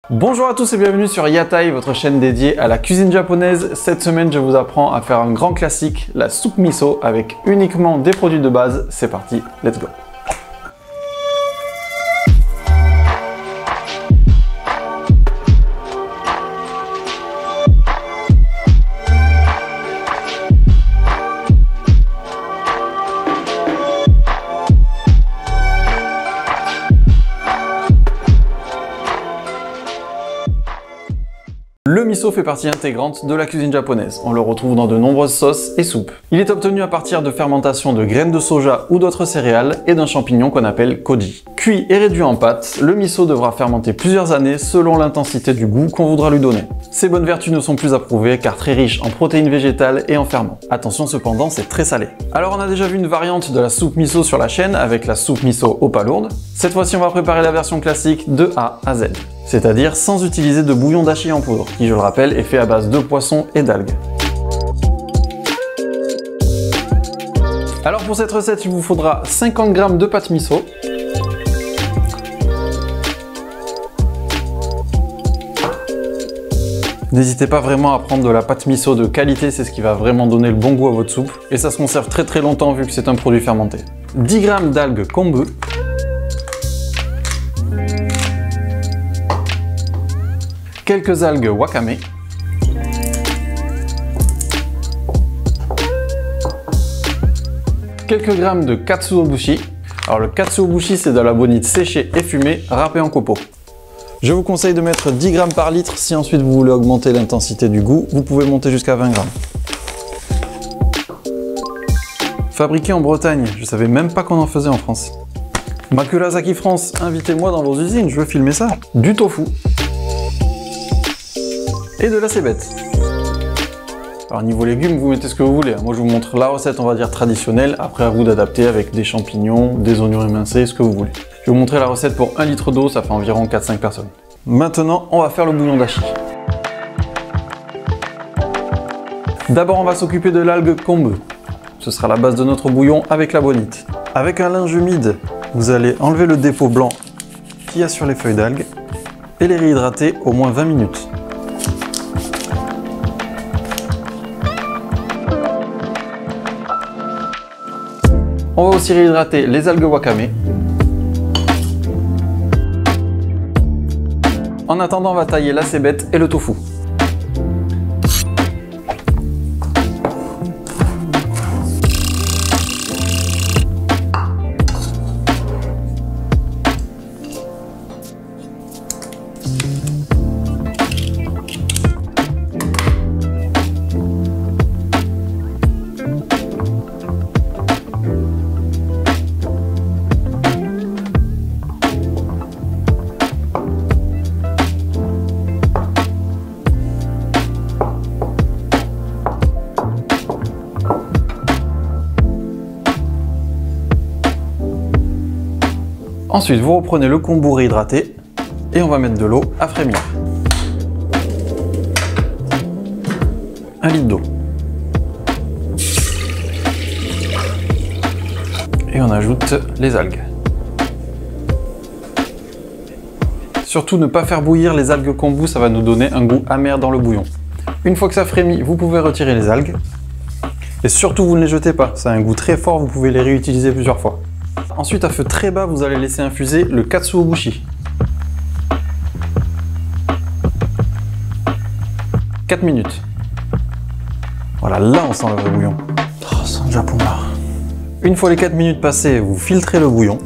Bonjour à tous et bienvenue sur Yatai, votre chaîne dédiée à la cuisine japonaise. Cette semaine, je vous apprends à faire un grand classique, la soupe miso, avec uniquement des produits de base. C'est parti, let's go! Le miso fait partie intégrante de la cuisine japonaise. On le retrouve dans de nombreuses sauces et soupes. Il est obtenu à partir de fermentation de graines de soja ou d'autres céréales et d'un champignon qu'on appelle koji. Cuit et réduit en pâte, le miso devra fermenter plusieurs années selon l'intensité du goût qu'on voudra lui donner. Ses bonnes vertus ne sont plus à prouver car très riche en protéines végétales et en ferments. Attention cependant, c'est très salé. Alors on a déjà vu une variante de la soupe miso sur la chaîne avec la soupe miso aux palourdes. Cette fois-ci, on va préparer la version classique de A à Z. C'est-à-dire sans utiliser de bouillon dashi en poudre, qui je le rappelle est fait à base de poissons et d'algues. Alors pour cette recette, il vous faudra 50 g de pâte miso, n'hésitez pas vraiment à prendre de la pâte miso de qualité, c'est ce qui va vraiment donner le bon goût à votre soupe, et ça se conserve très longtemps vu que c'est un produit fermenté. 10 g d'algues kombu, quelques algues wakame, quelques grammes de katsuobushi. Alors le katsuobushi, c'est de la bonite séchée et fumée, râpée en copeaux. Je vous conseille de mettre 10 g par litre. Si ensuite vous voulez augmenter l'intensité du goût, vous pouvez monter jusqu'à 20 g. Fabriqué en Bretagne, je savais même pas qu'on en faisait en France. Makurasaki France, invitez-moi dans vos usines, je veux filmer ça. Du tofu. Et de la cébette. Alors niveau légumes, vous mettez ce que vous voulez. Moi je vous montre la recette, on va dire traditionnelle. Après à vous d'adapter avec des champignons, des oignons émincés, ce que vous voulez. Je vais vous montrer la recette pour 1 litre d'eau, ça fait environ 4-5 personnes. Maintenant, on va faire le bouillon dashi. D'abord, on va s'occuper de l'algue kombu. Ce sera la base de notre bouillon avec la bonite. Avec un linge humide, vous allez enlever le dépôt blanc qu'il y a sur les feuilles d'algues et les réhydrater au moins 20 minutes. On va aussi réhydrater les algues wakame. En attendant, on va tailler la cébette et le tofu. Ensuite, vous reprenez le kombu réhydraté et on va mettre de l'eau à frémir. 1 litre d'eau. Et on ajoute les algues. Surtout ne pas faire bouillir les algues kombu, ça va nous donner un goût amer dans le bouillon. Une fois que ça frémit, vous pouvez retirer les algues. Et surtout, vous ne les jetez pas, ça a un goût très fort, vous pouvez les réutiliser plusieurs fois. Ensuite, à feu très bas, vous allez laisser infuser le katsuobushi. 4 minutes. Voilà, là on sent le vrai bouillon. Oh, ça sent le Japon là. Une fois les 4 minutes passées, vous filtrez le bouillon.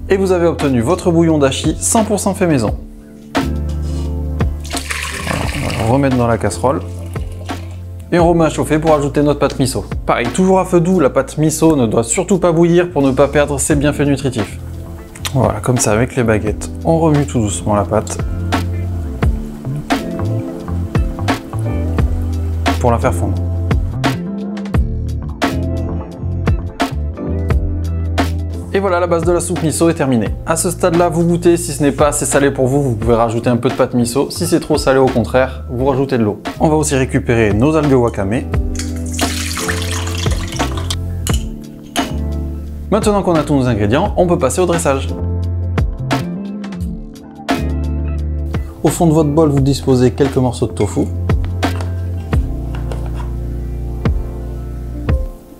Et vous avez obtenu votre bouillon dashi 100% fait maison. Alors, on va le remettre dans la casserole. Et on remet à chauffer pour ajouter notre pâte miso. Pareil, toujours à feu doux, la pâte miso ne doit surtout pas bouillir pour ne pas perdre ses bienfaits nutritifs. Voilà, comme ça avec les baguettes, on remue tout doucement la pâte pour la faire fondre. Et voilà, la base de la soupe miso est terminée. À ce stade-là, vous goûtez, si ce n'est pas assez salé pour vous, vous pouvez rajouter un peu de pâte miso. Si c'est trop salé, au contraire, vous rajoutez de l'eau. On va aussi récupérer nos algues wakame. Maintenant qu'on a tous nos ingrédients, on peut passer au dressage. Au fond de votre bol, vous disposez quelques morceaux de tofu,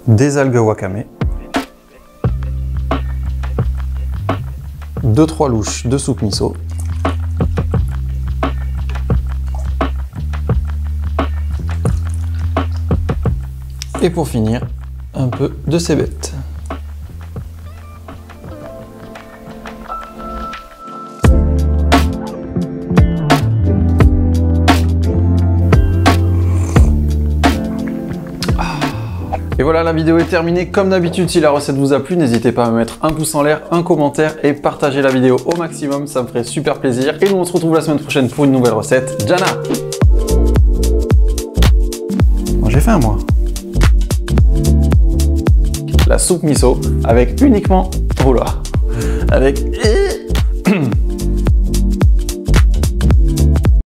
des algues wakame, 2-3 louches de soupe miso, et pour finir, un peu de cébette. Et voilà, la vidéo est terminée. Comme d'habitude, si la recette vous a plu, n'hésitez pas à me mettre un pouce en l'air, un commentaire et partager la vidéo au maximum, ça me ferait super plaisir. Et nous, on se retrouve la semaine prochaine pour une nouvelle recette. Jana! Moi, j'ai faim, moi. La soupe miso avec uniquement... Oh là! Avec...